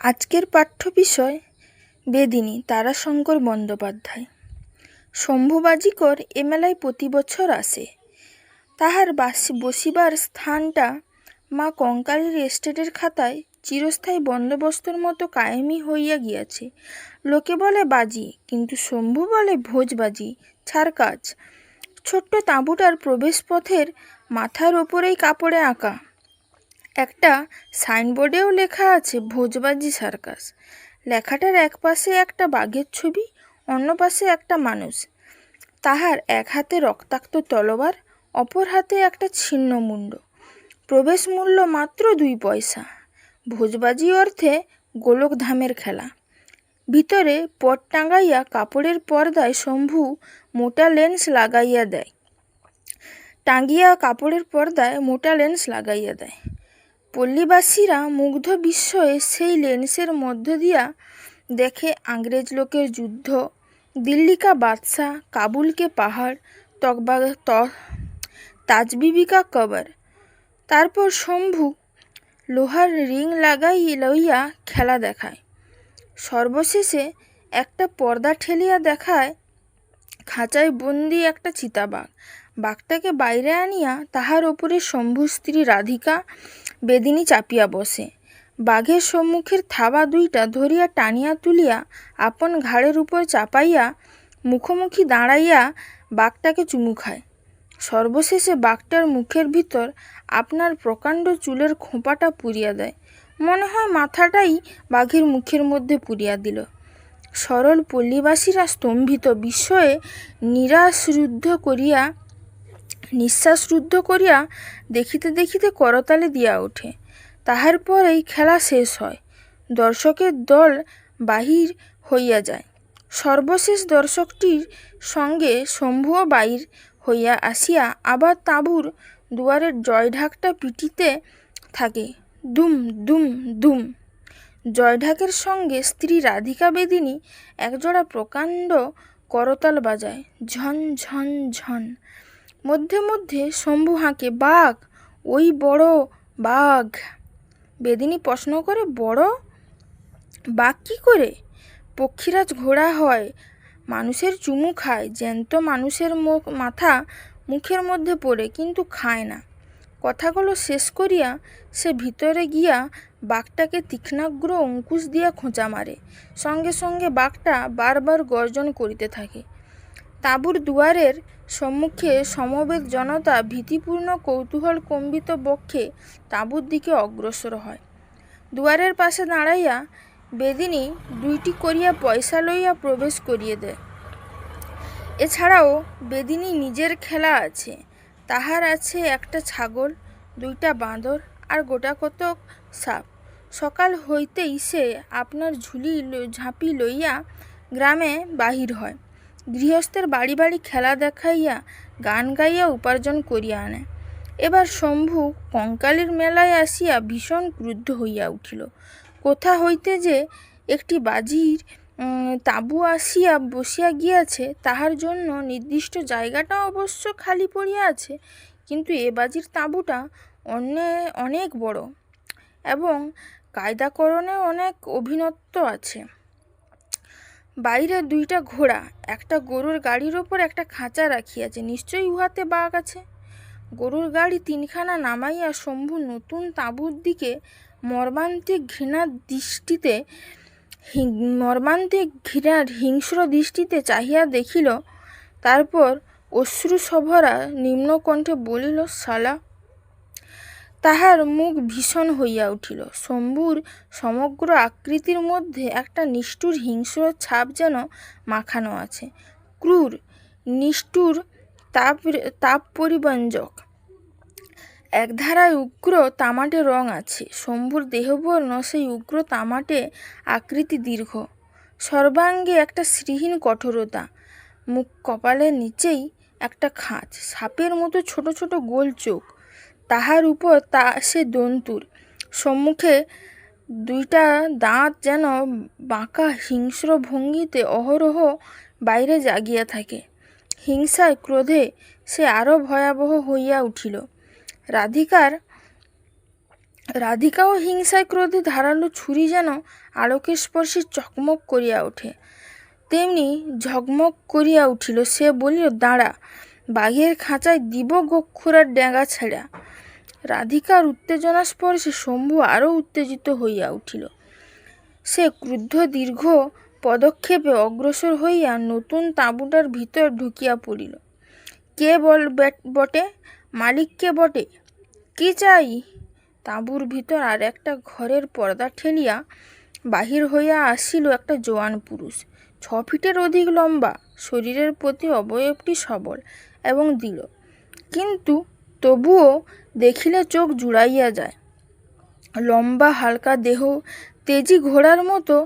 আজকের পাঠ্য বিষয় বেদিনী তারাশঙ্কর বন্দ্যোপাধ্যায়। শম্ভু বাজিকর এ মেলায় প্রতি বছর আসে। তাহার বসিবার স্থানটা মা কঙ্কালীর এস্টেটের খাতায় চিরস্থায়ী বন্দোবস্তর মতো কায়েমি হইয়া গিয়াছে। লোকে বলে বাজি, কিন্তু শম্ভু বলে ভোজবাজি, ছাড়কাজ। ছোট্ট তাঁবুটার প্রবেশপথের মাথার ওপরেই কাপড়ে আঁকা একটা সাইনবোর্ডেও লেখা আছে ভোজবাজি সার্কাস। লেখাটার এক পাশে একটা বাঘের ছবি, অন্য পাশে একটা মানুষ, তাহার এক হাতে রক্তাক্ত তলোয়ার, অপর হাতে একটা ছিন্ন মুণ্ড। প্রবেশ মূল্য মাত্র 2 পয়সা। ভোজবাজি অর্থে গোলকধামের খেলা। ভিতরে পট টাঙাইয়া কাপড়ের পর্দায় শম্ভু মোটা লেন্স লাগাইয়া দেয়। পল্লীবাসীরা মুগ্ধ বিস্ময়ে সেই লেন্সের মধ্য দিয়া দেখে আংরেজ লোকের যুদ্ধ, দিল্লি কা বাদশাহ, কাবুল কে পাহাড়, তাজবিবি কা কবর। তারপর শম্ভু লোহার রিং লইয়া খেলা দেখায়। সর্বশেষে একটা পর্দা ঠেলিয়া দেখায় খাঁচায় বন্দি একটা চিতাবাঘ। বাঘটাকে বাইরে আনিয়া তাহার ওপরে শম্ভুর স্ত্রী রাধিকা বেদিনী চাপিয়া বসে। বাঘের সম্মুখের থাবা দুইটা ধরিয়া টানিয়া তুলিয়া আপন ঘাড়ের উপর চাপাইয়া মুখোমুখি দাঁড়াইয়া বাঘটাকে চুমু খায়। সর্বশেষে বাঘটার মুখের ভিতর আপনার প্রকাণ্ড চুলের খোঁপাটা পুরিয়া দেয়। মনে হয় মাথাটাই বাঘের মুখের মধ্যে পুরিয়া দিল। সরল পল্লীবাসীরা স্তম্ভিত বিস্ময়ে নিঃশ্বাসরুদ্ধ করিয়া দেখিতে দেখিতে করতালি দিয়া ওঠে। তাহার পরেই খেলা শেষ হয়। দর্শকের দল বাহির হইয়া যায়। সর্বশেষ দর্শকটির সঙ্গে শম্ভুও বাহির হইয়া আসিয়া আবার তাঁবুর দুয়ারের জয়ঢাকটা পিটিতে থাকে। দুম দুম দুম। জয়ঢাকের সঙ্গে স্ত্রী রাধিকা বেদিনী একজোড়া প্রকাণ্ড করতাল বাজায়, ঝন ঝন ঝন। মধ্যে মধ্যে শম্ভু হাঁকে, বাঘ, ওই বড় বাঘ। বেদিনী প্রশ্ন করে, বড় বাঘ কী করে? পক্ষীরাজ ঘোড়া হয়, মানুষের চুমু খায়, জ্যান্ত মানুষের মাথা মুখের মধ্যে পড়ে, কিন্তু খায় না। কথাগুলো শেষ করিয়া সে ভিতরে গিয়া বাঘটাকে তীক্ষ্ণাগ্র অঙ্কুশ দিয়া খোঁচা মারে। সঙ্গে সঙ্গে বাঘটা বারবার গর্জন করিতে থাকে। তাঁবুর দুয়ারের সম্মুখে সমবেত জনতা ভীতিপূর্ণ কৌতূহল কম্বিত বক্ষে তাঁবুর দিকে অগ্রসর হয়। দুয়ারের পাশে দাঁড়াইয়া বেদিনী 2টি করিয়া পয়সা লইয়া প্রবেশ করিয়ে দেয়। এছাড়াও বেদিনী নিজের খেলা আছে। তাহার আছে একটা ছাগল, 2টা বাঁদর আর গোটাকতক সাপ। সকাল হইতেই সে আপনার ঝাঁপি লইয়া গ্রামে বাহির হয়। গৃহস্থের বাড়ি বাড়ি খেলা দেখাইয়া গান গাইয়া উপার্জন করিয়া আনে। এবার শম্ভু কঙ্কালীর মেলায় আসিয়া ভীষণ ক্রুদ্ধ হইয়া উঠিল। কোথা হইতে যে একটি বাজির তাঁবু আসিয়া বসিয়া গিয়াছে, তাহার জন্য নির্দিষ্ট জায়গাটা অবশ্য খালি পড়িয়া আছে, কিন্তু এ বাজির তাঁবুটা অনেক বড় এবং কায়দাকরণে অনেক অভিনত্ব আছে। বাইরে 2টা ঘোড়া, একটা গরুর গাড়ির ওপর একটা খাঁচা রাখিয়াছে, নিশ্চয়ই উহাতে বাঘ আছে। গরুর গাড়ি 3খানা নামাইয়া শম্ভু নতুন তাঁবুর দিকে মর্মান্তিক হিংস্র দৃষ্টিতে চাহিয়া দেখিল। তারপর অশ্রুসভরা নিম্নকণ্ঠে বলিল, শালা। তাহার মুখ ভীষণ হইয়া উঠিল। শম্ভুর সমগ্র আকৃতির মধ্যে একটা নিষ্ঠুর হিংস্র ছাপ যেন মাখানো আছে। ক্রূর, নিষ্ঠুর, তাপপরিব্যঞ্জক। একধারায় উগ্র তামাটে রং আছে। শম্ভুর দেহবর্ণ সেই উগ্র তামাটে আকৃতি দীর্ঘ। সর্বাঙ্গে একটা শ্রীহীন কঠোরতা। মুখ কপালের নিচেই একটা খাঁজ, সাপের মতো ছোট ছোট গোল চোখ। তাহার উপর সে দন্তুর। সম্মুখে 2টা দাঁত যেন বাঁকা হিংস্র ভঙ্গিতে অহরহ বাইরে জাগিয়া থাকে। হিংসায় ক্রোধে সে আরও ভয়াবহ হইয়া উঠিল। রাধিকার রাধিকাও হিংসায় ক্রোধে ধারালো ছুরি যেন আলোকের স্পর্শে চকমক করিয়া ওঠে, তেমনি ঝকমক করিয়া উঠিল। সে বলিল, দাঁড়া, বাঘের খাঁচায় দিব গোখুরার ডেঙ্গা ছেঁড়া। রাধিকার উত্তেজনা স্পর্শে শম্ভু আরও উত্তেজিত হইয়া উঠিল। সে ক্রুদ্ধ দীর্ঘ পদক্ষেপে অগ্রসর হইয়া নতুন তাঁবুটার ভিতর ঢুকিয়া পড়িল। কে বটে? মালিক কে বটে? কি চাই? তাঁবুর ভিতর আর একটা ঘরের পর্দা ঠেলিয়া বাহির হইয়া আসিল একটা জোয়ান পুরুষ, 6 ফিটের অধিক লম্বা, শরীরের প্রতি অবয়বটি সবল এবং দৃঢ়, কিন্তু তবুও দেখিলে চোখ জুড়াইয়া যায়। লম্বা হালকা দেহ, তেজি ঘোড়ার মতো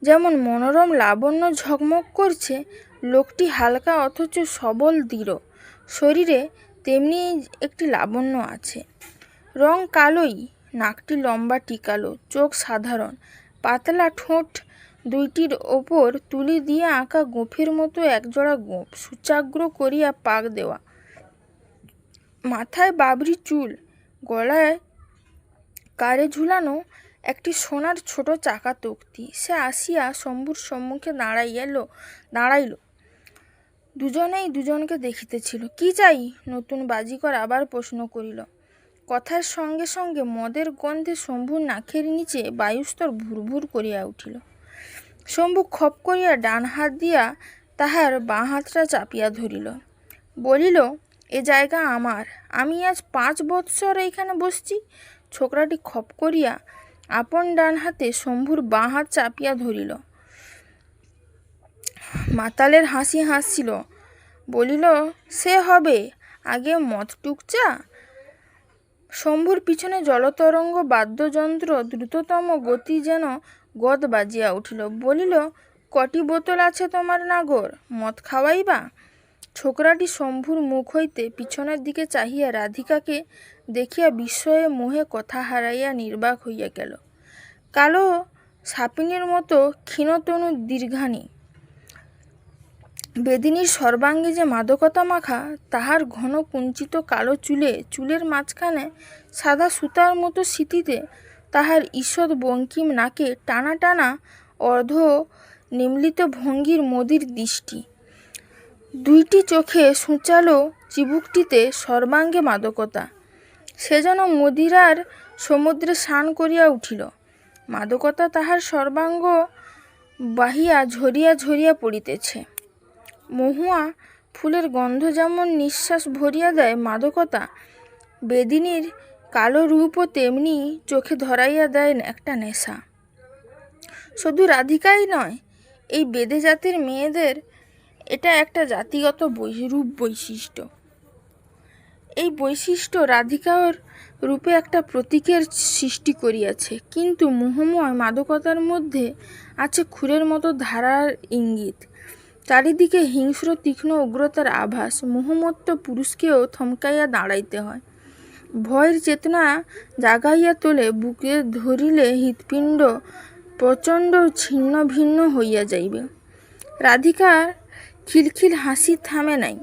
যেমন মনোরম লাবণ্য ঝকমক করছে, লোকটি হালকা অথচ সবল দৃঢ় শরীরে তেমনি একটি লাবণ্য আছে। রং কালোই, নাকটি লম্বা টিকালো, চোখ সাধারণ, পাতলা ঠোঁট দুইটির ওপর তুলি দিয়ে আঁকা গোঁফের মতো একজোড়া গোঁফ সুচাগ্র করিয়া পাক দেওয়া, মাথায় বাবরি চুল, গলায় কারে ঝুলানো একটি সোনার ছোট চাকা তক্তি। সে আসিয়া শম্ভুর সম্মুখে দাঁড়াইল। দুজনেই দুজনকে দেখিতেছিল। কি চাই? নতুন বাজিকর আবার প্রশ্ন করিল। কথার সঙ্গে সঙ্গে মদের গন্ধে শম্ভুর নাকের নিচে বায়ুস্তর ভুরভুর করিয়া উঠিল। শম্ভু খপ করিয়া ডান হাত দিয়া তাহার বাঁ হাতটা চাপিয়া ধরিল, বলিল, এ জায়গা আমার, আমি আজ 5 বৎসর এইখানে বসছি। ছোকরাটি খপ করিয়া আপন ডান হাতে শম্ভুর বাঁ হাত চাপিয়া ধরিল। মাতালের হাসি হাসছিল, বলিল, সে হবে, আগে মদ টুকচা। শম্ভুর পিছনে জলতরঙ্গ বাদ্যযন্ত্র দ্রুততম গতি যেন গদ বাজিয়া উঠিল। বলিল, কটি বোতল আছে তোমার নাগর, মদ খাওয়াইবা? ছোকরাটি শম্ভুর মুখ হইতে পিছনের দিকে চাহিয়া রাধিকাকে দেখিয়া বিস্ময়ে মোহে কথা হারাইয়া নির্বাক হইয়া গেল। কালো সাপিনীর মতো ক্ষীণতনু দীর্ঘানী বেদিনীর সর্বাঙ্গে যে মাদকতা মাখা, তাহার ঘন কুঞ্চিত কালো চুলের মাঝখানে সাদা সুতার মতো সিঁথিতে তাহার ঈষৎ বঙ্কিম নাকে টানা টানা অর্ধ নিমীলিত ভঙ্গির মদির দৃষ্টি, দুইটি চোখে সূচালো চিবুকটিতে সর্বাঙ্গে মাদকতা। সে যেন মদিরার সমুদ্রে স্নান করিয়া উঠিল। মাদকতা তাহার সর্বাঙ্গ বাহিয়া ঝরিয়া ঝরিয়া পড়িতেছে। মহুয়া ফুলের গন্ধ যেমন নিঃশ্বাস ভরিয়া দেয়, মাদকতা বেদিনীর কালো রূপও তেমনি চোখে ধরাইয়া দেয় একটা নেশা। শুধু রাধিকাই নয়, এই বেদে জাতির মেয়েদের এটা একটা জাতিগত রূপ বৈশিষ্ট্য। এই বৈশিষ্ট্য রাধিকার রূপে একটা প্রতীকের সৃষ্টি করিয়াছে, কিন্তু মোহময় মাদকতার মধ্যে আছে খুরের মতো ধারার ইঙ্গিত, চারিদিকে হিংস্র তীক্ষ্ণ উগ্রতার আভাস। মোহমত্ত পুরুষকেও থমকাইয়া দাঁড়াইতে হয়, ভয়ের চেতনা জাগাইয়া তোলে, বুকে ধরিলে হৃৎপিণ্ড প্রচণ্ড ছিন্ন ভিন্ন হইয়া যাইবে। রাধিকার খিলখিল হাসি থামে নাই।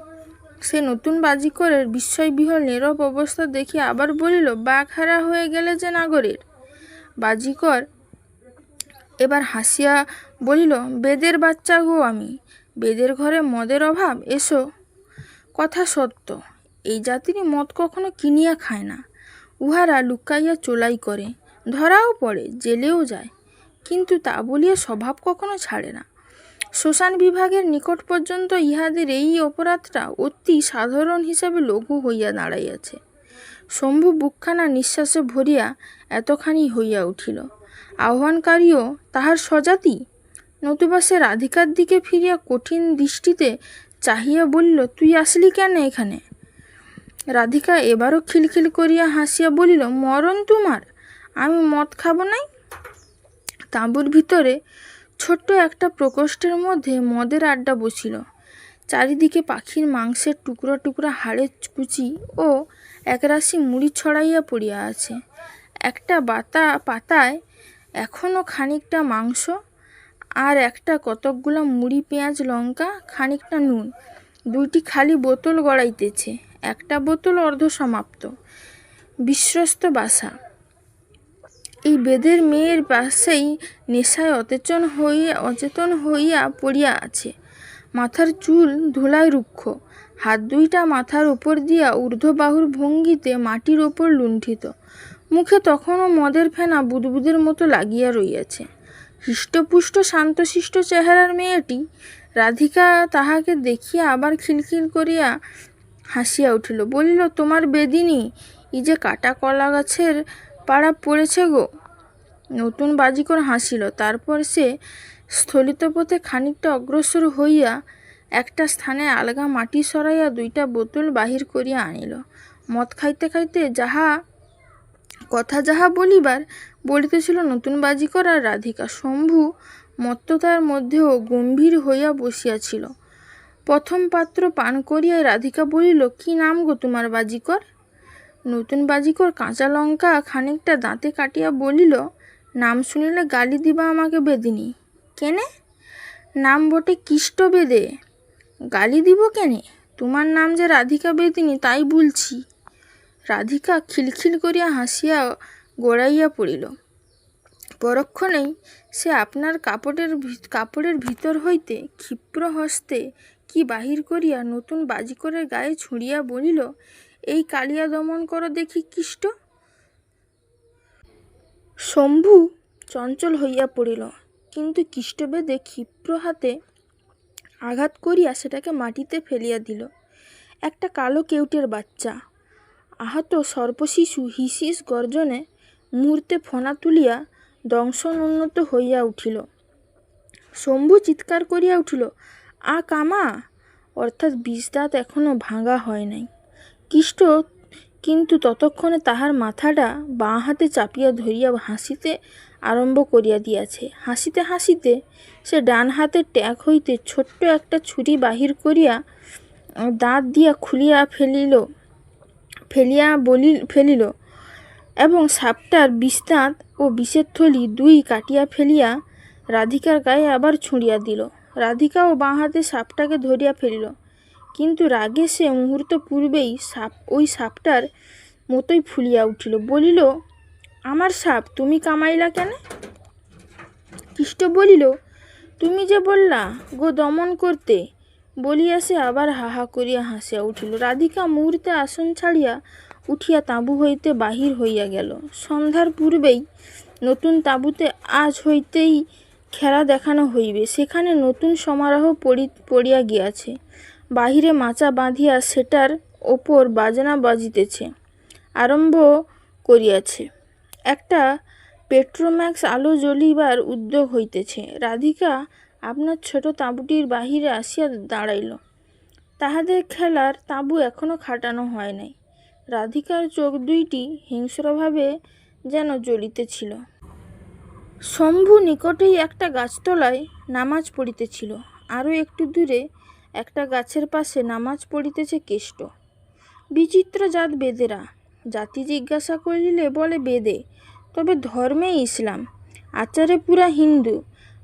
সে নতুন বাজিকরের বিস্ময়বিহ্বল নীরব অবস্থা দেখিয়া আবার বলিল, বাঘ হারা হয়ে গেলে যে নাগরের। বাজিকর এবার হাসিয়া বলিল, বেদের বাচ্চা গো আমি, বেদের ঘরে মদের অভাব, এসো। কথা সত্য, এই জাতিরই মদ কখনো কিনিয়া খায় না। উহারা লুকাইয়া চোলাই করে, ধরাও পড়ে, জেলেও যায়, কিন্তু তা বলিয়া স্বভাব কখনো ছাড়ে না। শ্মশান বিভাগের নিকট পর্যন্ত ইহাদের এই অপরাধটা অতি সাধারণ হিসাবে লঘু হইয়া দাঁড়াইয়াছে। শম্ভু বুকখানা নিঃশ্বাসে ভরিয়া এতখানি হইয়া উঠিল। আহ্বানকারীও তাহার স্বজাতি, নতুবা সে রাধিকার দিকে ফিরিয়া কঠিন দৃষ্টিতে চাহিয়া বলিল, তুই আসলি কেন এখানে? রাধিকা এবারও খিলখিল করিয়া হাসিয়া বলিল, মরণ তোমার, আমি মদ খাব নাই। তাঁবুর ভিতরে ছোট্ট একটা প্রকোষ্ঠের মধ্যে মদের আড্ডা বসিল। চারিদিকে পাখির মাংসের টুকরা টুকরা হাড়ের কুচি ও একরাশি মুড়ি ছড়াইয়া পড়িয়া আছে। একটা পাতায় এখনও খানিকটা মাংস, আর একটা কতকগুলা মুড়ি, পেঁয়াজ, লঙ্কা, খানিকটা নুন। 2টি খালি বোতল গড়াইতেছে, একটা বোতল অর্ধ সমাপ্ত, বিশ্বস্ত বাসা। এই বেদের মেয়ের পাশেই নেশায় অচেতন হইয়া পড়িয়া আছে। মাথার চুল ধুলায় রুক্ষ, হাত দুইটা মাথার উপর দিয়া ঊর্ধ্ববাহুর ভঙ্গিতে মাটির ওপর লুণ্ঠিত। মুখে তখনও মদের ফেনা বুদবুদের মতো লাগিয়া রইয়াছে। হৃষ্টপুষ্ট শান্তশিষ্ট চেহারার মেয়েটি। রাধিকা তাহাকে দেখিয়া আবার খিলখিল করিয়া হাসিয়া উঠিল, বলিল, তোমার বেদিনী ই যে কাটা কলা গাছের পাড়া পড়েছে গো। নতুন বাজিকর হাসিল। তারপর সে স্থলিতপথে খানিকটা অগ্রসর হইয়া একটা স্থানে আলগা মাটি সরাইয়া দুইটা বোতল বাহির করিয়া আনিল। মদ খাইতে খাইতে যাহা বলিবার বলিতেছিল নতুন বাজিকর আর রাধিকা। শম্ভু মত্ততার মধ্যেও গম্ভীর হইয়া বসিয়াছিল। প্রথম পাত্র পান করিয়া রাধিকা বলিল, কি নাম গো তোমার বাজিকর? নতুন বাজিকর কাঁচা লঙ্কা খানিকটা দাঁতে কাটিয়া বলিল, নাম শুনিলে গালি দিবা আমাকে বেদিনী। কেনে? নাম বটে কিষ্ট বেদে, গালি দিব কেনে? তোমার নাম যে রাধিকা বেদিনী তাই বলছি। রাধিকা খিলখিল করিয়া হাসিয়া গড়াইয়া পড়িল। পরক্ষণেই সে আপনার কাপড়ের ভিতর হইতে ক্ষিপ্র হস্তে কি বাহির করিয়া নতুন বাজিকরের গায়ে ছুঁড়িয়া বলিল, এই কালিয়া দমন করো দেখি কিষ্ট। শম্ভু চঞ্চল হইয়া পড়িল, কিন্তু কিষ্টবেদে ক্ষিপ্র হাতে আঘাত করিয়া সেটাকে মাটিতে ফেলিয়া দিল। একটা কালো কেউটের বাচ্চা। আহত সর্পশিশু হিসিস গর্জনে মুহূর্তে ফণা তুলিয়া দংশনোন্নত হইয়া উঠিল। শম্ভু চিৎকার করিয়া উঠিল, আ কামা! অর্থাৎ বিষদাঁত এখনও ভাঙা হয় নাই। কিষ্ট কিন্তু ততক্ষণে তাহার মাথাটা বাঁ হাতে চাপিয়া ধরিয়া হাসিতে আরম্ভ করিয়া দিয়াছে। হাসিতে হাসিতে সে ডান হাতের ট্যাগ হইতে ছোট্ট একটা ছুরি বাহির করিয়া দাঁত দিয়া খুলিয়া ফেলিল এবং সাপটার বিষদাঁত ও বিষের থলি দুই কাটিয়া ফেলিয়া রাধিকার গায়ে আবার ছুঁড়িয়া দিল। রাধিকাও বাঁ হাতে সাপটাকে ধরিয়া ফেলিল, কিন্তু রাগে সে মুহূর্ত পূর্বেই ওই সাপটার মতোই ফুলিয়া উঠিল। বলিল, আমার সাপ তুমি কামাইলা কেন? কিষ্ট বলিল, তুমি যে বললা গো দমন করতে, বলিয়া সে আবার হাহা করিয়া হাসিয়া উঠিল। রাধিকা মুহূর্তে আসন ছাড়িয়া উঠিয়া তাঁবু হইতে বাহির হইয়া গেল। সন্ধ্যার পূর্বেই নতুন তাঁবুতে আজ হইতেই খেলা দেখানো হইবে। সেখানে নতুন সমারোহ পড়িয়া গিয়াছে। বাহিরে মাচা বাঁধিয়া সেটার ওপর বাজনা বাজিতেছে আরম্ভ করিয়াছে। একটা পেট্রোম্যাক্স আলো জ্বলিবার উদ্যোগ হইতেছে। রাধিকা আপনার ছোট তাঁবুটির বাহিরে আসিয়া দাঁড়াইল। তাহাদের খেলার তাঁবু এখনো খাটানো হয় নাই। রাধিকার চোখ দুইটি হিংস্রভাবে যেন জ্বলিতেছিল। শম্ভু নিকটেই একটা গাছতলায় নামাজ পড়িতেছিল। আরও একটু দূরে একটা গাছের পাশে নামাজ পড়িতেছে কেষ্ট। বিচিত্র জাত বেদেরা। জাতি জিজ্ঞাসা করিলে বলে বেদে, তবে ধর্মে ইসলাম, আচারে পুরা হিন্দু।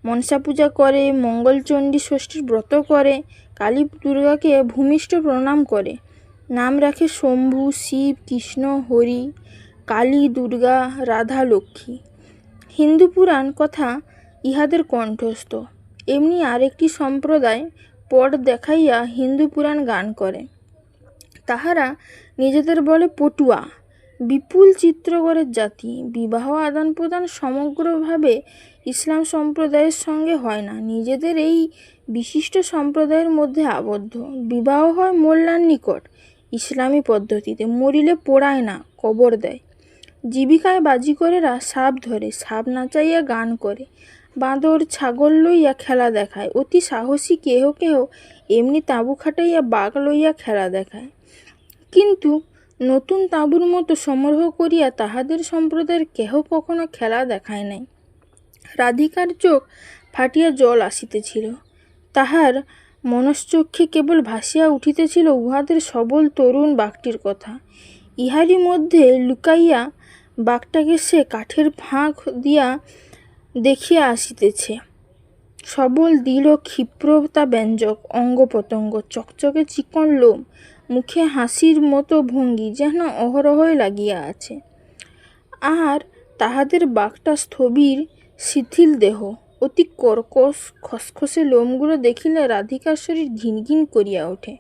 মনসা পূজা করে, মঙ্গলচণ্ডী ষষ্ঠীর ব্রত করে, কালী দুর্গাকে ভূমিষ্ঠ প্রণাম করে। নাম রাখে শম্ভু, শিব, কৃষ্ণ, হরি, কালী, দুর্গা, রাধা, লক্ষ্মী। হিন্দু পুরাণ কথা ইহাদের কণ্ঠস্থ। এমনি আরেকটি সম্প্রদায় পট দেখাইয়া হিন্দু পুরাণ গান করে। তাহারা নিজেদের বলে পটুয়া। বিপুল চিত্রগড়ের জাতি। বিবাহ আদান প্রদান সমগ্রভাবে ইসলাম সম্প্রদায়ের সঙ্গে হয় না, নিজেদের এই বিশিষ্ট সম্প্রদায়ের মধ্যে আবদ্ধ। বিবাহ হয় মোল্লার নিকট ইসলামী পদ্ধতিতে। মরিলে পোড়ায় না, কবর দেয়। জীবিকায় বাজিকরেরা সাপ ধরে, সাপ নাচাইয়া গান করে, বাঁদর ছাগল লইয়া খেলা দেখায়। অতি সাহসী কেহ কেহ এমনি তাঁবু খাটাইয়া বাঘ লইয়া খেলা দেখায়। কিন্তু নতুন তাঁবুর মতো সমারোহ করিয়া তাহাদের সম্প্রদায়ের কেহ কখনো খেলা দেখায় নাই। রাধিকার চোখ ফাটিয়া জল আসিতেছিল। তাহার মনশ্চক্ষে কেবল ভাসিয়া উঠিতেছিল উহাদের সবল তরুণ বাঘটির কথা। ইহারই মধ্যে লুকাইয়া বাঘটাকে সে কাঠের ফাঁক দিয়া দেখিয়া আসিতেছে। সবল দৃঢ় ক্ষিপ্রতা ব্যঞ্জক অঙ্গ প্রত্যঙ্গ, চকচকে চিকন লোম, মুখে হাসির মতো ভঙ্গি যেন অহরহই লাগিয়া আছে। আর তাহাদের বাঘটা স্থবির শিথিল দেহ, অতি কর্কশ খসখসে লোমগুলো দেখিলে রাধিকার শরীর ঘিনঘিন করিয়া ওঠে।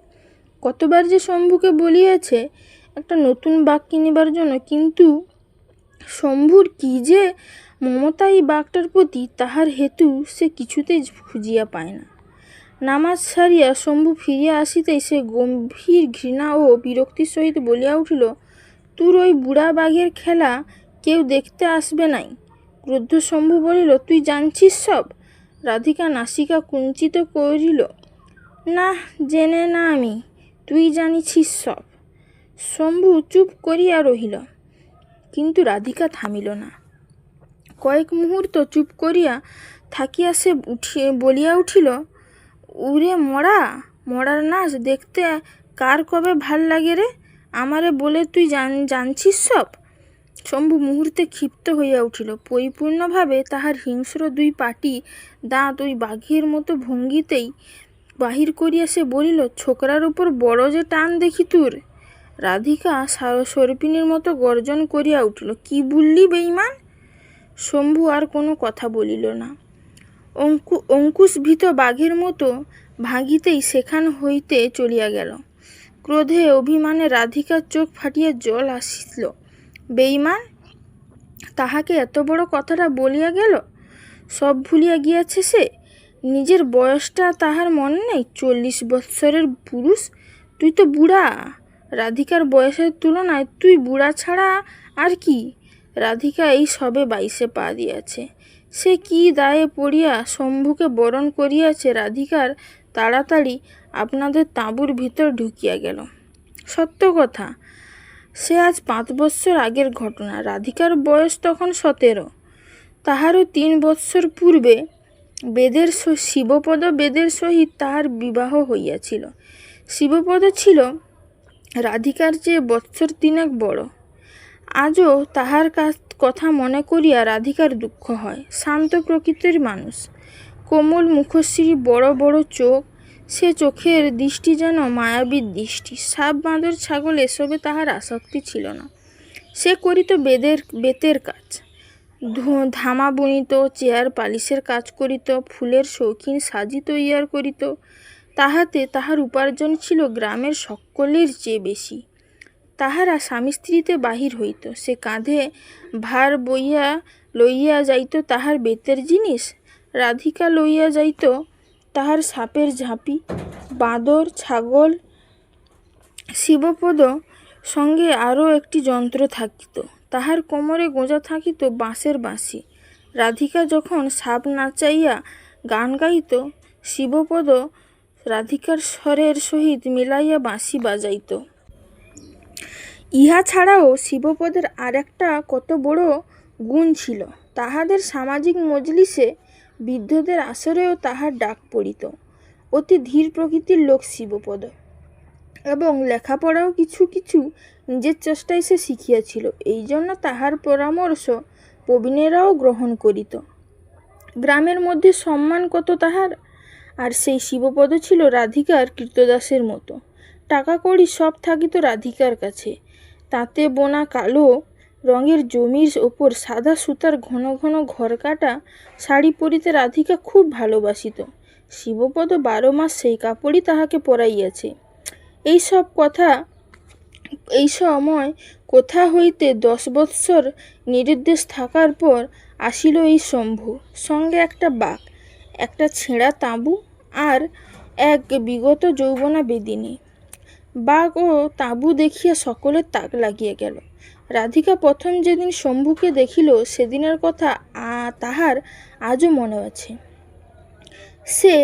কতবার যে শম্ভুকে বলিয়াছে একটা নতুন বাঘ কিনিবার জন্য, কিন্তু শম্ভুর কি যে মমতা এই বাঘটার প্রতি, তাহার হেতু সে কিছুতেই খুঁজিয়া পায় না। নামাজ সারিয়া শম্ভু ফিরিয়া আসিতেই সে গম্ভীর ঘৃণা ও বিরক্তির সহিত বলিয়া উঠিল, তোর ওই বুড়া বাঘের খেলা কেউ দেখতে আসবে নাই। ক্রুদ্ধ শম্ভু বলিল, তুই জানছিস সব? রাধিকা নাসিকা কুঞ্চিত করিল, না, জেনে না আমি, তুই জানিছিস সব। শম্ভু চুপ করিয়া রহিল, কিন্তু রাধিকা থামিল না। কয়েক মুহূর্ত চুপ করিয়া থাকিয়া সে বলিয়া উঠিল, উরে মরার নাচ দেখতে কার কবে ভাল লাগে রে? আমারে বলে তুই জানছিস সব? শম্ভু মুহূর্তে ক্ষিপ্ত হইয়া উঠিল। পরিপূর্ণভাবে তাহার হিংস্র দুই পাটি দাঁত ওই বাঘের মতো ভঙ্গিতেই বাহির করিয়া সে বলিল, ছোকরার উপর বড় যে টান দেখি তোর। রাধিকা সর্পিনীর মতো গর্জন করিয়া উঠিল, কি বললি বেঈমান? শম্ভু আর কোনো কথা বলিল না। অঙ্কুশভীত বাঘের মতো ভাঙিতেই সেখান হইতে চলিয়া গেল। ক্রোধে অভিমানে রাধিকার চোখ ফাটিয়া জল আসিল। বেঈমান! তাহাকে এত বড় কথাটা বলিয়া গেল? সব ভুলিয়া গিয়াছে সে। নিজের বয়সটা তাহার মনে নেই? 40 বৎসরের পুরুষ। তুই তো বুড়া। রাধিকার বয়সের তুলনায় তুই বুড়া ছাড়া আর কি? রাধিকা এই সবে 22-এ পা দিয়াছে। সে কি দায়ে পড়িয়া শম্ভুকে বরণ করিয়াছে। রাধিকার তাড়াতাড়ি আপনাদের তাঁবুর ভিতর ঢুকিয়া গেল। সত্য কথা, সে আজ 5 বৎসর আগের ঘটনা। রাধিকার বয়স তখন 17। তাহারও 3 বৎসর পূর্বে শিবপদ বেদের সহিত তাহার বিবাহ হইয়াছিল। শিবপদ ছিল রাধিকার চেয়ে বৎসর 3 বড়। আজও তাহার কথা মনে করিয়া রাধিকার দুঃখ হয়। শান্ত প্রকৃতির মানুষ, কোমল মুখশ্রী, বড় বড় চোখ। সে চোখের দৃষ্টি যেন মায়াবীর দৃষ্টি। সাপ, বাঁদর, ছাগল এসবে তাহার আসক্তি ছিল না। সে করিত বেতের কাজ, ধামা বুনিত, চেয়ার পালিশের কাজ করিত, ফুলের শৌখিন সাজি তৈয়ার করিত। তাহাতে তাহার উপার্জন ছিল গ্রামের সকলের চেয়ে বেশি। তাহারা স্বামী স্ত্রীতে বাহির হইত। সে কাঁধে ভার বইয়া লইয়া যাইত তাহার বেতের জিনিস, রাধিকা লইয়া যাইত তাহার সাপের ঝাঁপি, বাঁদর, ছাগল। শিবপদ সঙ্গে আরও একটি যন্ত্র থাকিত। তাহার কোমরে গোঁজা থাকিত বাঁশের বাঁশি। রাধিকা যখন সাপ নাচাইয়া গান গাইত, শিবপদ রাধিকার স্বরের সহিত মিলাইয়া বাঁশি বাজাইত। ইহা ছাড়াও শিবপদের আর একটা কত বড় গুণ ছিল। তাহাদের সামাজিক মজলিসে, বৃদ্ধদের আসরেও তাহার ডাক পড়িত। অতি ধীর প্রকৃতির লোক শিবপদ, এবং লেখাপড়াও কিছু কিছু নিজের চেষ্টায় সে শিখিয়াছিল। এই জন্য তাহার পরামর্শ প্রবীণেরাও গ্রহণ করিত। গ্রামের মধ্যে সম্মান কত তাহার! আর সেই শিবপদ ছিল রাধিকার কৃতদাসের মতো। টাকা কড়ি সব থাকিত রাধিকার কাছে। তাঁতে বোনা কালো রঙের জমির ওপর সাদা সুতার ঘন ঘন ঘরকাটা শাড়ি পরিতে রাধিকা খুব ভালোবাসিত। শিবপদ 12 মাস সেই কাপড়ই তাহাকে পরাইয়াছে। এই সময় কোথা হইতে 10 বৎসর নিরুদ্দেশ থাকার পর আসিল এই শম্ভু। সঙ্গে একটা বাঘ, একটা ছেঁড়া তাঁবু, আর এক বিগত যৌবনা বেদিনী। বাঘ ও তাঁবু দেখিয়া সকলের তাক লাগিয়া গেল। রাধিকা প্রথম যেদিন শম্ভুকে দেখিল, সেদিনের কথা তাহার আজও মনে আছে। সে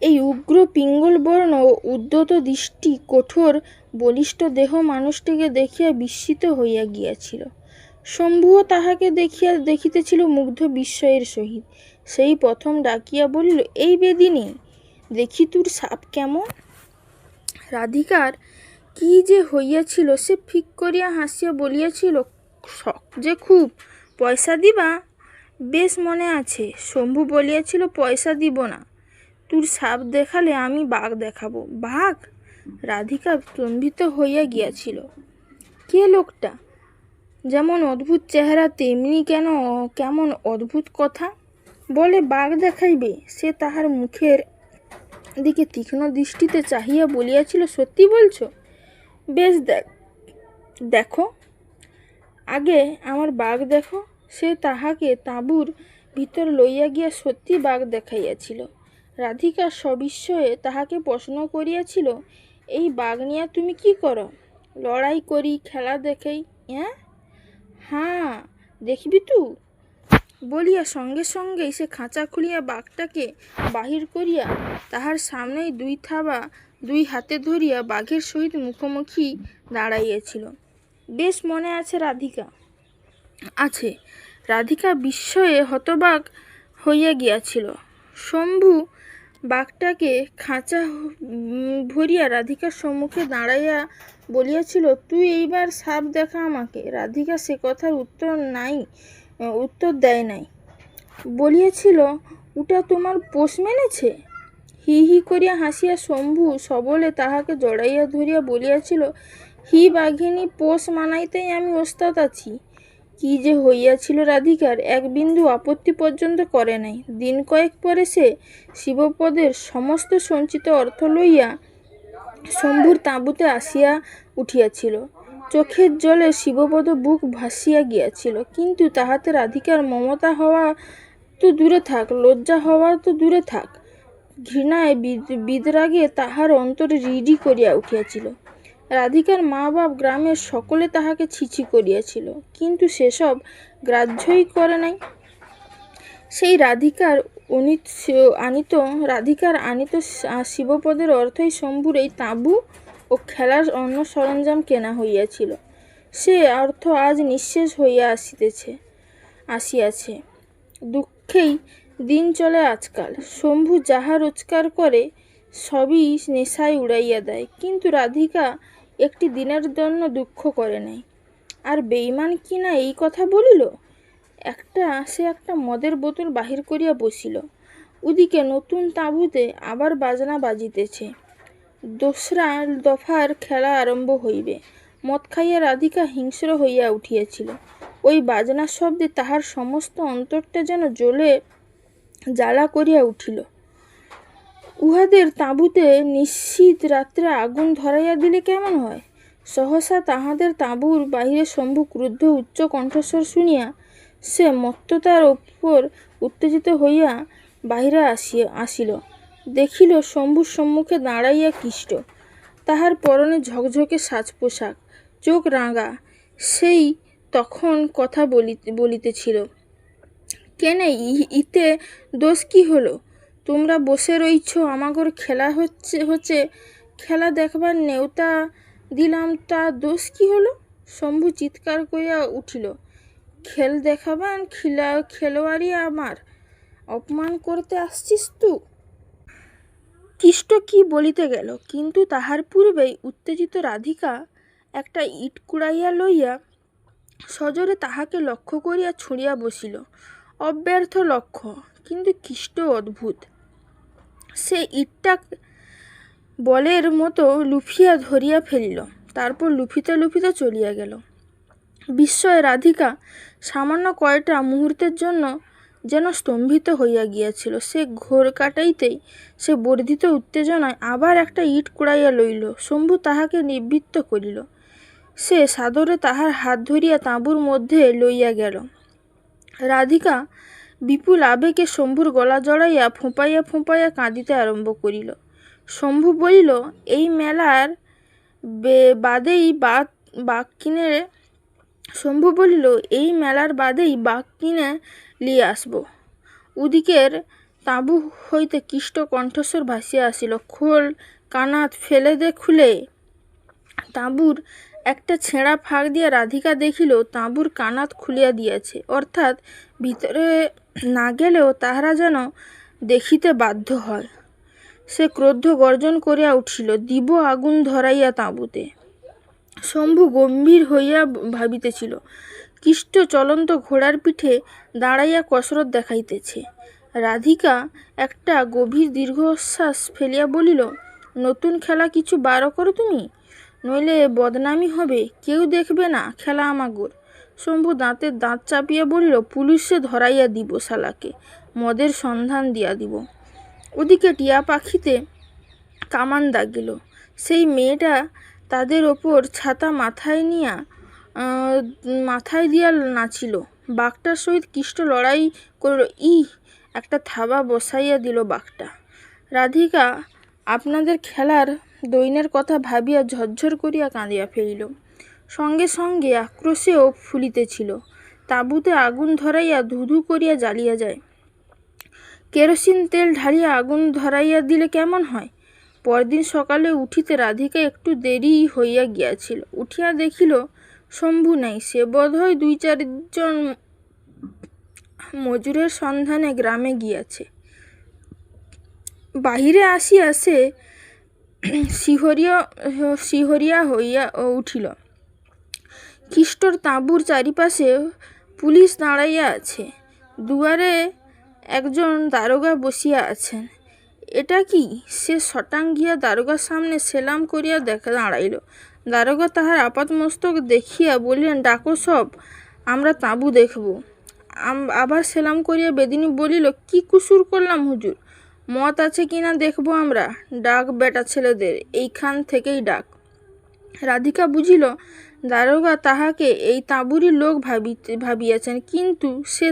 এই উগ্র পিঙ্গলবর্ণ ও উদ্ধত দৃষ্টি, কঠোর বলিষ্ঠ দেহ মানুষটিকে দেখিয়া বিস্মিত হইয়া গিয়াছিল। শম্ভুও তাহাকে দেখিতেছিল মুগ্ধ বিস্ময়ের সহিত। সেই প্রথম ডাকিয়া বলিল, এই বেদিনী, দেখি তোর সাপ কেমন। রাধিকার কি যে হইয়াছিল! সে ফিক করিয়া হাসিয়া বলিয়াছিল, শখ যে খুব, পয়সা দিবা? বেশ মনে আছে, শম্ভু বলিয়াছিল পয়সা দিব না, তোর সাপ দেখালে আমি বাঘ দেখাবো। বাঘ? রাধিকা স্তম্ভিত হইয়া গিয়াছিল। কে লোকটা? যেমন অদ্ভুত চেহারা তেমনি কেমন অদ্ভুত কথা। বলে বাঘ দেখাইবে। সে তাহার মুখের দিকে তীক্ষ্ণ দৃষ্টিতে চাহিয়া বলিয়াছিল, সত্যি বলছ? বেশ, দেখো আগে আমার বাঘ দেখো। সে তাহাকে তাঁবুর ভিতর লইয়া গিয়া সত্যি বাঘ দেখাইয়াছিল। রাধিকা সবিস্ময়ে তাহাকে প্রশ্ন করিয়াছিল, এই বাঘ নিয়া তুমি কি করো? লড়াই করি, খেলা দেখাই। হ্যাঁ, দেখবি তু? বলিয়া সঙ্গে সঙ্গেই সে খাঁচা খুলিয়া বাঘটাকে বাহির করিয়া তাহার সামনেই দুই হাতে ধরিয়া বাঘের সহিত মুখোমুখি দাঁড়াইয়াছিল। বেশ মনে আছে রাধিকা? আছে। রাধিকা বিস্ময়ে হতবাক হইয়া গিয়াছিল। শম্ভু বাঘটাকে খাঁচা ভরিয়া রাধিকার সম্মুখে দাঁড়াইয়া বলিয়াছিল, তুই এইবার সাপ দেখা আমাকে। রাধিকা সে কথার উত্তর দেয় নাই। বলিয়াছিল, ওটা তোমার পোষ মেনেছে? হি হি করিয়া হাসিয়া শম্ভু সবলে তাহাকে জড়াইয়া ধরিয়া বলিয়াছিল, হি বাঘিনী, পোষ মানাইতেই আমি ওস্তাদ আছি। কি যে হইয়াছিল রাধিকার এক বিন্দু আপত্তি পর্যন্ত করে নাই। দিন কয়েক পরে সে শিবপদের সমস্ত সঞ্চিত অর্থ লইয়া শম্ভুর তাঁবুতে আসিয়া উঠিয়াছিল। চোখের জলে শিবপদ বুক ভাসিয়া গিয়াছিল। কিন্তু তাহাতে রাধিকার মমতা হওয়া তো দূরে থাক, লজ্জা হওয়া তো দূরে থাক, ঘৃণায় বিদ্রাগে তাহার অন্তর রিডি করিয়া উঠিয়াছিল। রাধিকার মা বাপ গ্রামের সকলে তাহাকে ছিছি করিয়াছিল, কিন্তু সেসব গ্রাহ্যই করে নাই। সেই রাধিকার আনিত শিবপদের অর্থই শম্ভুর এই তাঁবু ও খেলার অন্য সরঞ্জাম কেনা হইয়াছিল। সে অর্থ আজ নিঃশেষ হইয়া আসিয়াছে। দুঃখেই দিন চলে আজকাল। শম্ভু যাহা রোজগার করে সবই নেশায় উড়াইয়া দেয়, কিন্তু রাধিকা একটি দিনের জন্য দুঃখ করে নাই। আর বেঈমান কি না এই কথা বলিল। সে একটা মদের বোতল বাহির করিয়া বসিল। ওদিকে নতুন তাঁবুতে আবার বাজনা বাজিতেছে। দোসরা দফার খেলা আরম্ভ হইবে। মদ খাইয়া রাধিকা হিংস্র হইয়া উঠিয়াছিল। ওই বাজনার শব্দে তাহার সমস্ত অন্তরটা যেন জ্বালা করিয়া উঠিল। উহাদের তাঁবুতে নিশীথ রাত্রে আগুন ধরাইয়া দিলে কেমন হয়? সহসা তাহাদের তাঁবুর বাহিরে শম্ভু ক্রুদ্ধ উচ্চ কণ্ঠস্বর শুনিয়া সে মত্ততার উপর উত্তেজিত হইয়া বাহিরে আসিল। দেখিল শম্ভুর সম্মুখে দাঁড়াইয়া কৃষ্ট। তাহার পরনে ঝকঝকে সাজ পোশাক, চোখ রাঙা। সেই তখন কথা বলিতেছিল। কেনে, ইতে দোষ কি হলো? তোমরা বসে রইছ, আমাগর খেলা হচ্ছে, খেলা দেখবার নেওতা দিলাম, তা দোষ কি হলো? শম্ভু চিৎকার করিয়া উঠিল, খেল দেখাবেন খেলোয়াড়ি আমার অপমান করতে আসছিস তুই? কৃষ্ট কি বলিতে গেল, কিন্তু তাহার পূর্বেই উত্তেজিত রাধিকা একটা ইট কুড়াইয়া লইয়া সজোরে তাহাকে লক্ষ্য করিয়া ছুঁড়িয়া বসিল। অব্যর্থ লক্ষ্য, কিন্তু কৃষ্ট অদ্ভুত। সে ইটটা বলের মতো লুফিয়া ধরিয়া ফেলিল, তারপর লুফিতে লুফিতে চলিয়া গেল। বিস্ময়ে রাধিকা সামান্য কয়টা মুহূর্তের জন্য যেন স্তম্ভিত হইয়া গিয়াছিল। সে ঘোর কাটাইতেই সে বর্ধিত উত্তেজনায় আবার একটা ইট কুড়াইয়া লইল। শম্ভু তাহাকে নিবৃত্ত করিল। সে সাদরে তাহার হাত ধরিয়া তাঁবুর মধ্যে লইয়া গেল। রাধিকা বিপুল আবেগে শম্ভুর গলা জড়াইয়া ফোঁপাইয়া ফোঁপাইয়া কাঁদিতে আরম্ভ করিল। শম্ভু বলিল, এই মেলার বাদেই বাঘ কিনে লিয়ে আসব। ওদিকের তাঁবু হইতে কৃষ্ট কণ্ঠস্বর ভাসিয়া আসিল, খোল, কানাত ফেলে দে খুলে। তাঁবুর একটা ছেঁড়া ফাঁক দিয়া রাধিকা দেখিল তাঁবুর কানাত খুলিয়া দিয়াছে, অর্থাৎ ভিতরে না গেলেও তাহারা যেন দেখিতে বাধ্য হয়। সে ক্রোধ গর্জন করিয়া উঠিল, দিব আগুন ধরাইয়া তাঁবুতে। শম্ভু গম্ভীর হইয়া ভাবিতেছিল। কৃষ্ট চলন্ত ঘোড়ার পিঠে দাঁড়াইয়া কসরত দেখাইতেছে। রাধিকা একটা গভীর দীর্ঘশ্বাস ফেলিয়া বলিল, নতুন খেলা কিছু বার করো তুমি, নইলে বদনামি হবে, কেউ দেখবে না খেলা আমাগোর। শম্ভু দাঁতে দাঁত চাপিয়া বলিল, পুলিশে ধরাইয়া দিব শালাকে, মদের সন্ধান দিয়া দিব। ওদিকে টিয়া পাখিতে কামান দাগিল। সেই মেয়েটা তাদের ওপর ছাতা মাথায় দিয়া নাচিল। বাঘটার সহিত কিষ্ট লড়াই করিল। একটা থাবা বসাইয়া দিল বাঘটা। রাধিকা আপনাদের খেলার দৈন্যের কথা ভাবিয়া ঝরঝর করিয়া কাঁদিয়া ফেলিল। সঙ্গে সঙ্গে আক্রোশেও ফুলিতেছিল। তাঁবুতে আগুন ধরাইয়া ধুধু করিয়া জ্বালিয়া যায়। কেরোসিন তেল ঢালিয়া আগুন ধরাইয়া দিলে কেমন হয়? পরদিন সকালে উঠিতে রাধিকা একটু দেরি হইয়া গিয়াছিল। উঠিয়া দেখিল শম্ভু নাই। সে বোধহয় 2-4 জন মজুরের সন্ধানে গ্রামে গিয়াছে। বাহিরে আসিয়া সে শিহরিয়া হইয়া উঠিল। কিষ্টর তাঁবুর চারিপাশে পুলিশ দাঁড়াইয়া আছে। দুয়ারে একজন দারোগা বসিয়া আছেন। এটা কি? সে সটাং গিয়া দারোগার সামনে সেলাম করিয়া দাঁড়াইল। দারোগা তাহার আপাতমস্তক দেখিয়া বলিলেন, ডাকো সব, আমরা তাঁবু দেখব। আবার সেলাম করিয়া বেদিনী বলিল, কি কুসুর করলাম হুজুর? মত আছে কিনা দেখব আমরা। ডাক বেটা ছেলেদের, এইখান থেকেই ডাক। রাধিকা বুঝিল দারোগা তাহাকে এই তাঁবুরই লোক ভাবিয়াছেন, কিন্তু সে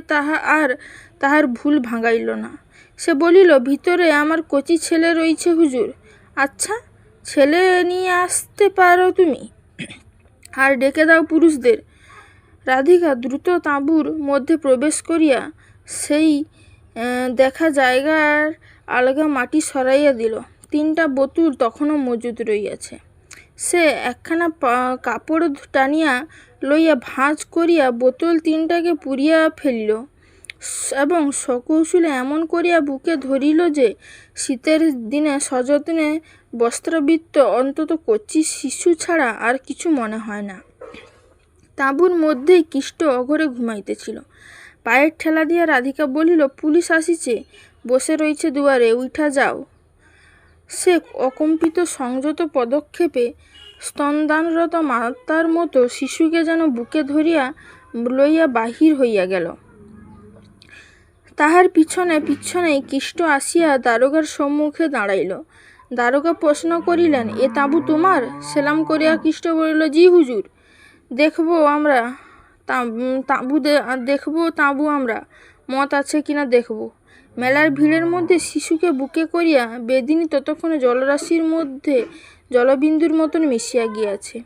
তাহার ভুল ভাঙাইল না। সে বলিল, ভিতরে আমার কচি ছেলে রয়েছে হুজুর। আচ্ছা, ছেলে নিয়ে আসতে পারো তুমি, আর ডেকে দাও পুরুষদের। রাধিকা দ্রুত তাঁবুর মধ্যে প্রবেশ করিয়া সেই দেখা জায়গার আলগা মাটি সরাইয়া দিল। 3টা বোতল তখনও মজুদ রইয়াছে। সে একখানা কাপড় টানিয়া লইয়া ভাঁজ করিয়া বোতল 3টাকে পুড়িয়া ফেলিল এবং সকৌশলে এমন করিয়া বুকে ধরিল যে শীতের দিনে সযত্নে বস্ত্রাবৃত অন্তত কচি শিশু ছাড়া আর কিছু মনে হয় না। তাঁবুর মধ্যেই কিষ্ট অঘরে ঘুমাইতেছিল। পায়ের ঠেলা দিয়া রাধিকা বলিল, পুলিশ আসিছে, বসে রয়েছে দুয়ারে, উঠা যাও। সে অকম্পিত সংযত পদক্ষেপে স্তনদানরত মাতার মতো শিশুকে যেন বুকে ধরিয়া লইয়া বাহির হইয়া গেল। তাহার পিছনে পিছনেই কিষ্ট আসিয়া দারোগার সম্মুখে দাঁড়াইল। দারোগা প্রশ্ন করিলেন, এ তাঁবু তোমার? সেলাম করিয়া কিষ্ট বলিল, জি হুজুর। দেখবো তাঁবু আমরা, মত আছে কিনা দেখব। মেলার ভিড়ের মধ্যে শিশুকে বুকে করিয়া বেদিনী ততক্ষণে জলরাশির মধ্যে জলবিন্দুর মতন মিশিয়া গিয়াছে।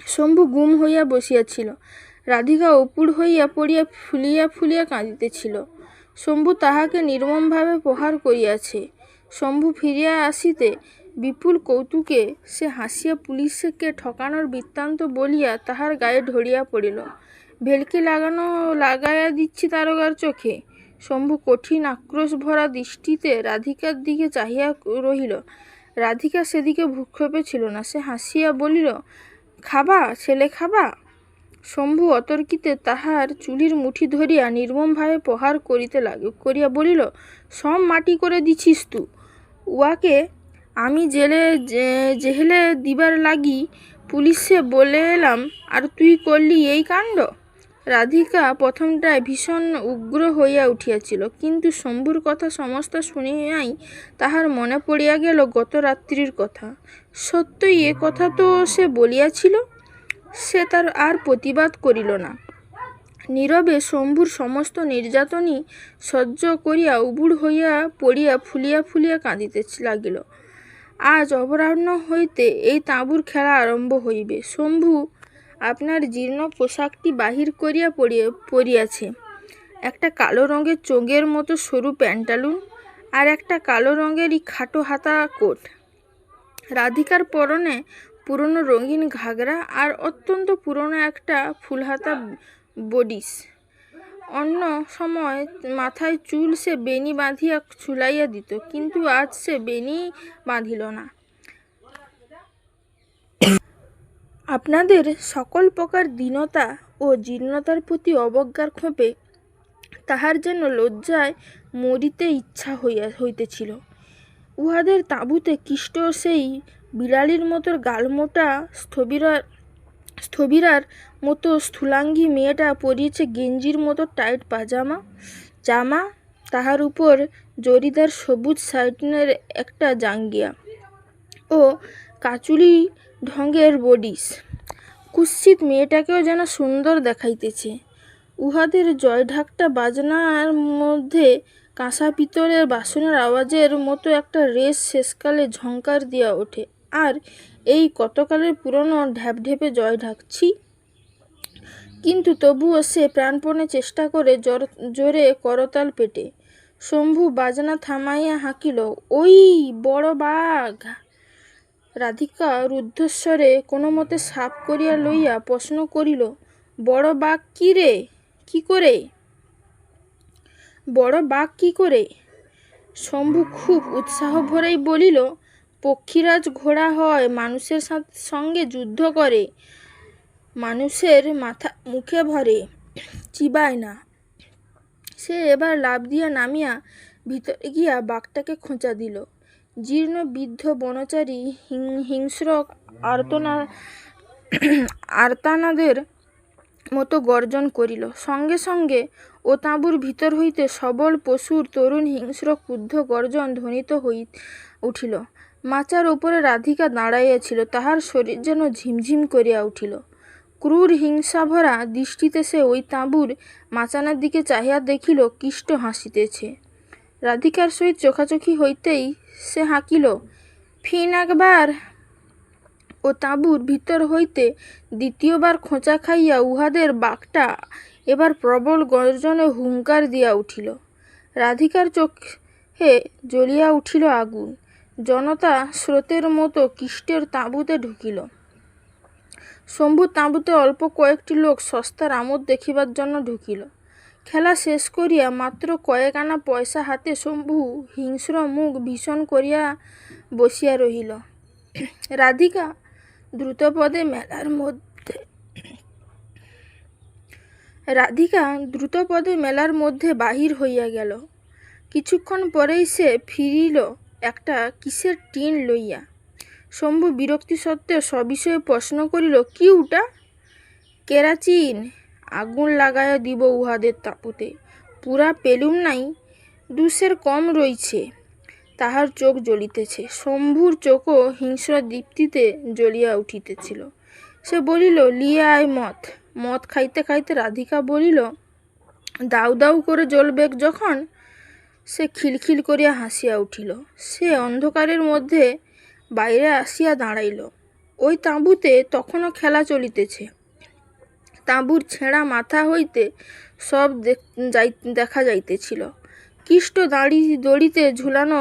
শম্ভু গুম হইয়া বসিয়াছিল। রাধিকা অপুর হইয়া পড়িয়া ফুলিয়া ফুলিয়া কাঁদিতেছিল। শম্ভু তাহাকে নির্মমভাবে প্রহার করিয়াছে। শম্ভু ফিরিয়া আসিতে বিপুল কৌতুকে সে হাসিয়া পুলিশকে ঠকানোর বৃত্তান্ত বলিয়া তাহার গায়ে ঢড়িয়া পড়িল। ভেলকি লাগাইয়া দিচ্ছি দারোগার চোখে। শম্ভু কঠিন আক্রোশ ভরা দৃষ্টিতে রাধিকার দিকে চাহিয়া রহিল। রাধিকা সেদিকে ভ্রূক্ষেপও ছিল না। সে হাসিয়া বলিল, খাবা ছেলে, খাবা? শম্ভু অতর্কিতে তাহার চুলির মুঠি ধরিয়া নির্মমভাবে প্রহার করিয়া বলিল, সব মাটি করে দিছিস তু। উয়াকে আমি জেহেলে দিবার লাগি পুলিশে বলে এলাম, আর তুই করলি এই কাণ্ড? রাধিকা প্রথমটায় ভীষণ উগ্র হইয়া উঠিয়াছিল, কিন্তু শম্ভুর কথা সমস্ত শুনিয়াই তাহার মনে পড়িয়া গেল গত রাত্রির কথা। সত্যই এ কথা তো সে বলিয়াছিল। সে তার আর প্রতিবাদ করিল না। নীরবে শম্ভুর সমস্ত নির্যাতনই সহ্য করিয়া উবুড় হইয়া পড়িয়া ফুলিয়া ফুলিয়া কাঁদিতে লাগিল। আজ অপরাহ্ন হইতে এই তাঁবুর খেলা আরম্ভ হইবে। শম্ভু আপনার জীর্ণ পোশাকটি বাহির করিয়া পরিয়াছে। একটা কালো রঙের চোগের মতো সরু প্যান্টালুন আর একটা কালো রঙেরই খাটো হাতা কোট। রাধিকার পরনে পুরনো রঙিন ঘাগরা আর অত্যন্ত পুরনো একটা ফুলহাতা বডিস। অন্য সময় মাথায় চুল সে বেণী বাঁধিয়া ঝুলাইয়া দিত, কিন্তু আজ সে বেণী বাঁধিল না। আপনাদের সকল প্রকার দীনতা ও জীর্ণতার প্রতি অবজ্ঞার ক্ষোভে তাহার যেন লজ্জায় মরিতে ইচ্ছা হইতেছিল। উহাদের তাঁবুতে কিষ্ট সেই বিড়ালির মতো গালমোটা স্থবিরার মতো স্থূলাঙ্গী মেয়েটা পরিয়েছে গেঞ্জির মতো টাইট জামা, তাহার উপর জরিদার সবুজ সাইটিনের একটা জাঙ্গিয়া ও কাচুলি ঢঙ্গের বডিস। কুৎসিত মেয়েটাকেও যেন সুন্দর দেখাইতেছে। উহাদের জয়ঢাকটা বাজনার মধ্যে কাঁসা পিতলের বাসনের আওয়াজের মতো একটা রেশ শেষকালে ঝঙ্কার দিয়া ওঠে। আর এই কতকালের পুরনো ঢ্যাপঢেপে জয়ঢাক, ছি! কিন্তু তবুও সে প্রাণপণে চেষ্টা করে জোরে করতাল পেটে। শম্ভু বাজনা থামাইয়া হাঁকিল, ওই বড় বাঘ! রাধিকা রুদ্ধস্বরে কোনোমতে সাপ করিয়া লইয়া প্রশ্ন করিল, বড় বাঘ কি রে? কি করে? বড় বাঘ কি করে? শম্ভু খুব উৎসাহ ভরেই বলিল, পক্ষীরাজ ঘোড়া হয়, মানুষের সঙ্গে যুদ্ধ করে, মানুষের মাথা মুখে ভরে, চিবায় না। সে এবার লাফ দিয়া নামিয়া ভিতরে গিয়া বাঘটাকে খোঁচা দিল। জীর্ণ বৃদ্ধ বনচারী হিংস্র আর্তনাদের মতো গর্জন করিল। সঙ্গে সঙ্গে ও তাঁবুর ভিতর হইতে সবল পশুর তরুণ হিংস্র ক্রুদ্ধ গর্জন ধ্বনিত উঠিল। মাচার উপরে রাধিকা দাঁড়াইয়াছিল, তাহার শরীর যেন ঝিমঝিম করিয়া উঠিল। ক্রূর হিংসাভরা দৃষ্টিতে সে ওই তাঁবুর মাচানের দিকে চাহিয়া দেখিল, কিষ্ট হাসিতেছে। রাধিকার সহিত চোখাচোখি হইতেই সে হাঁকিল, ফিন একবার। ও তাঁবুর ভিতর হইতে দ্বিতীয়বার খোঁচা খাইয়া উহাদের বাঘটা এবার প্রবল গর্জনে হুঙ্কার দিয়া উঠিল। রাধিকার চোখে জ্বলিয়া উঠিল আগুন। জনতা স্রোতের মতো কিষ্টের তাঁবুতে ঢুকিল। শম্ভুর তাঁবুতে অল্প কয়েকটি লোক সস্তার আমোদ দেখিবার জন্য ঢুকিল। খেলা শেষ করিয়া মাত্র কয়েক আনা পয়সা হাতে শম্ভু হিংস্র মুখ ভীষণ করিয়া বসিয়া রহিল। রাধিকা দ্রুতপদে মেলার মধ্যে বাহির হইয়া গেল। কিছুক্ষণ পরেই সে ফিরিল একটা কিসের টিন লইয়া। শম্ভু বিরক্তি সত্ত্বেও সবিষয়ে প্রশ্ন করিল, কি ওটা? কেরাচিন, আগুন লাগাইয়া দিব উহাদের তাঁবুতে। পুরা পেলুম নাই, দুশের কম রইছে। তাহার চোখ জ্বলিতেছে। শম্ভুর চোখও হিংস্র দীপ্তিতে জ্বলিয়া উঠিতেছিল। সে বলিল, লিয়ে আয় মদ। মদ খাইতে খাইতে রাধিকা বলিল, দাউ দাউ করে জ্বলবেক যখন। সে খিলখিল করিয়া হাসিয়া উঠিল। সে অন্ধকারের মধ্যে বাইরে আসিয়া দাঁড়াইল। ওই তাঁবুতে তখনও খেলা চলিতেছে। তাঁবুর ছেঁড়া মাথা হইতে সব দেখা যাইতেছিল। কিষ্ট দড়িতে ঝুলানো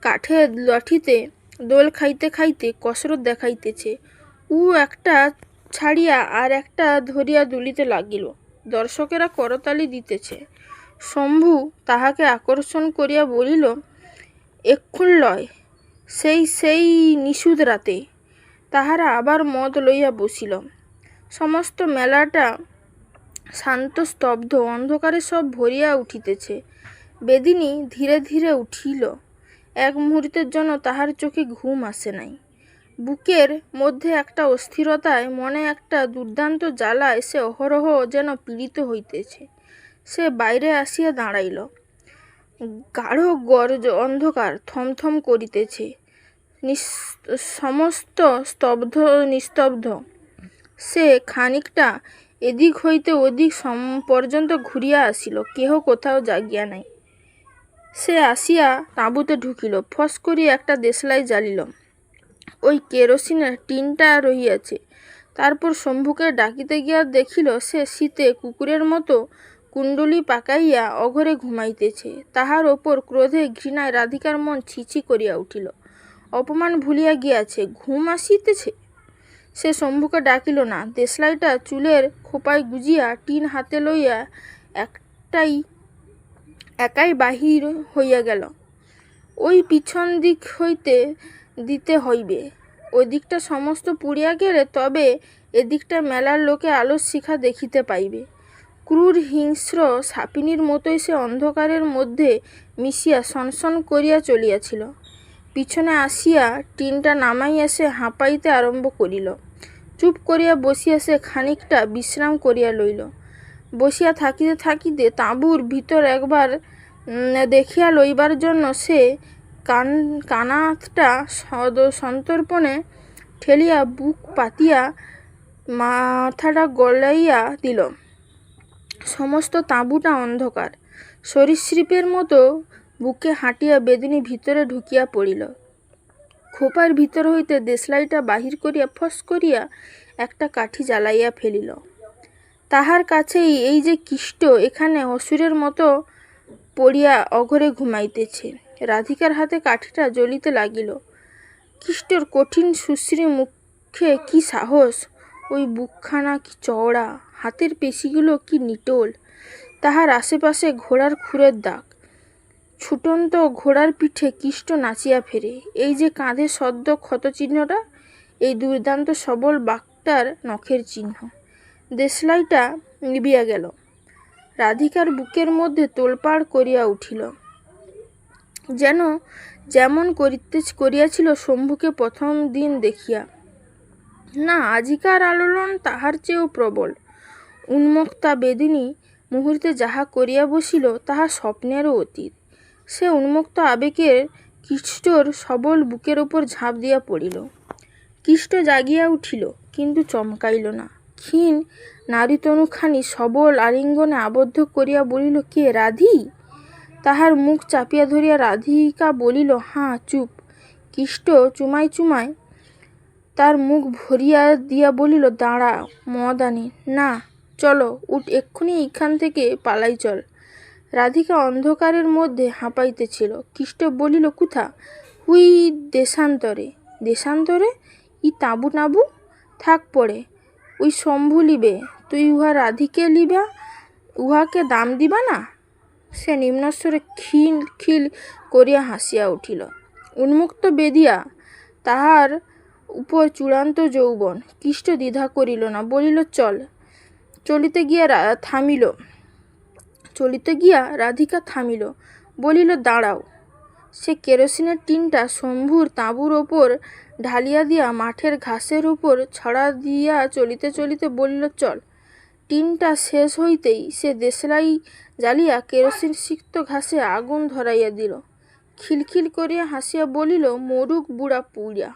কাঠের লাঠিতে দোল খাইতে খাইতে কসরত দেখাইতেছে। একটা ছাড়িয়া আর একটা ধরিয়া দুলিতে লাগিল। দর্শকেরা করতালি দিতেছে। শম্ভু তাহাকে আকর্ষণ করিয়া বলিল, এক্ষুন লয়, সেই নিশুদ রাতে। তাহারা আবার মদ লইয়া বসিল। সমস্ত মেলাটা শান্ত স্তব্ধ, অন্ধকারে সব ভরিয়া উঠিতেছে। বেদিনী ধীরে ধীরে উঠিল। এক মুহূর্তের জন্য তাহার চোখে ঘুম আসে নাই। বুকের মধ্যে একটা অস্থিরতায়, মনে একটা দুর্দান্ত জ্বালায় সে অহরহ যেন পীড়িত হইতেছে। সে বাইরে আসিয়া দাঁড়াইল। গাঢ় অন্ধকার থমথম করিতেছে। সমস্ত নিস্তব্ধ। সে খানিকটা এদিক হইতে ওদিক পর্যন্ত ঘুরিয়া আসিল। কেহ কোথাও জাগিয়া নাই। সে আসিয়া তাঁবুতে ঢুকিল। ফস করিয়া একটা দেশলাই জ্বালিল। ওই কেরোসিনের টিনটা রহিয়াছে। তারপর শম্ভুকে ডাকিতে গিয়া দেখিল, সে শীতে কুকুরের মতো কুণ্ডলি পাকাইয়া অঘরে ঘুমাইতেছে। তাহার ওপর ক্রোধে ঘৃণায় রাধিকার মন ছিছি করিয়া উঠিল। অপমান ভুলিয়া গিয়াছে, ঘুম আসিতেছে। সে শম্ভুকে ডাকিল না। দেশলাইটা চুলের খোঁপায় গুজিয়া টিন হাতে লইয়া একাই বাহির হইয়া গেল। ওই পিছন দিক হইতে দিতে হইবে। ওদিকটা সমস্ত পুড়িয়া গেলে তবে এদিকটা মেলার লোকে আলোর শিখা দেখিতে পাইবে। ক্রূর হিংস্র সাপিনীর মতোই সে অন্ধকারের মধ্যে মিশিয়া সনসন করিয়া চলিয়াছিল। পিছনে আসিয়া টিনটা নামাইয়া সে হাঁপাইতে আরম্ভ করিল। চুপ করিয়া বসিয়া সে খানিকটা বিশ্রাম করিয়া লইল। বসিয়া থাকিতে থাকিতে তাঁবুর ভিতর একবার দেখিয়া লইবার জন্য সে কানাতটা সন্তর্পণে ঠেলিয়া বুক পাতিয়া মাথাটা গলাইয়া দিল। সমস্ত তাঁবুটা অন্ধকার। সরীসৃপের মতো বুকে হাঁটিয়া বেদিনী ভিতরে ঢুকিয়া পড়িল। খোপার ভিতর হইতে দেশলাইটা বাহির করিয়া ফস করিয়া একটা কাঠি জ্বালাইয়া ফেলিল। তাহার কাছেই এই যে কিষ্ট এখানে অসুরের মতো পড়িয়া অঘরে ঘুমাইতেছে। রাধিকার হাতে কাঠিটা জ্বলিতে লাগিল। কিষ্টর কঠিন সুশ্রী মুখে কি সাহস! ওই বুকখানা কি চওড়া, হাতের পেশিগুলো কি নিটোল, তাহার আশেপাশে ঘোড়ার খুরের দাগ। ছুটন্ত ঘোড়ার পিঠে কিষ্ট নাচিয়া ফেরে। এই যে কাঁধে সদ্য ক্ষতচিহ্নটা, এই দুর্দান্ত সবল বাঘটার নখের চিহ্ন। দেশলাইটা নিবিয়া গেল। রাধিকার বুকের মধ্যে তোলপাড় করিয়া উঠিল, যেন যেমন করিয়াছিল শম্ভুকে প্রথম দিন দেখিয়া। না, আজিকার আলোড়ন তাহার চেয়েও প্রবল। উন্মত্তা বেদিনী মুহূর্তে যাহা করিয়া বসিল তাহা স্বপ্নেরও অতীত। সে উন্মত্ত আবেগের কিষ্টর সবল বুকের উপর ঝাঁপ দিয়া পড়িল। কিষ্ট জাগিয়া উঠিল, কিন্তু চমকাইল না। ক্ষীণ নারীতনুখানি সবল আলিঙ্গনে আবদ্ধ করিয়া বলিল, কে, রাধি? তাহার মুখ চাপিয়া ধরিয়া রাধিকা বলিল, হাঁ, চুপ। কিষ্ট চুমাই চুমাই তার মুখ ভরিয়া দিয়া বলিল, দাঁড়া মদ আনি। না, চলো, উঠ, এক্ষুনি এইখান থেকে পালাই চল। রাধিকা অন্ধকারের মধ্যে হাঁপাইতেছিল। কিষ্ট বলিল, কোথা? হুই দেশান্তরে। দেশান্তরে? ই তাঁবু নাবু? থাক পড়ে, ওই শম্ভু লিবে, তুই উহা রাধিকে লিবা, উহাকে দাম দিবা না? সে নিম্নস্বরে খিল খিল করিয়া হাসিয়া উঠিল। উন্মুক্ত বেদিয়া, তাহার উপর চূড়ান্ত যৌবন। কিষ্ট দ্বিধা করিল না, বলিল, চল। চলিতে গিয়া রাধিকা থামিল, বলিল, দাঁড়াও। সে কেরোসিনের টিনটা শম্ভুর তাঁবুর ওপর ঢালিয়া দিয়া মাঠের ঘাসের উপর ছড়া দিয়া চলিতে চলিতে বলিল, চল। টিনটা শেষ হইতেই সে দেশলাই জ্বালিয়া কেরোসিন সিক্ত ঘাসে আগুন ধরাইয়া দিল। খিলখিল করিয়া হাসিয়া বলিল, মরুক বুড়া পুড়া।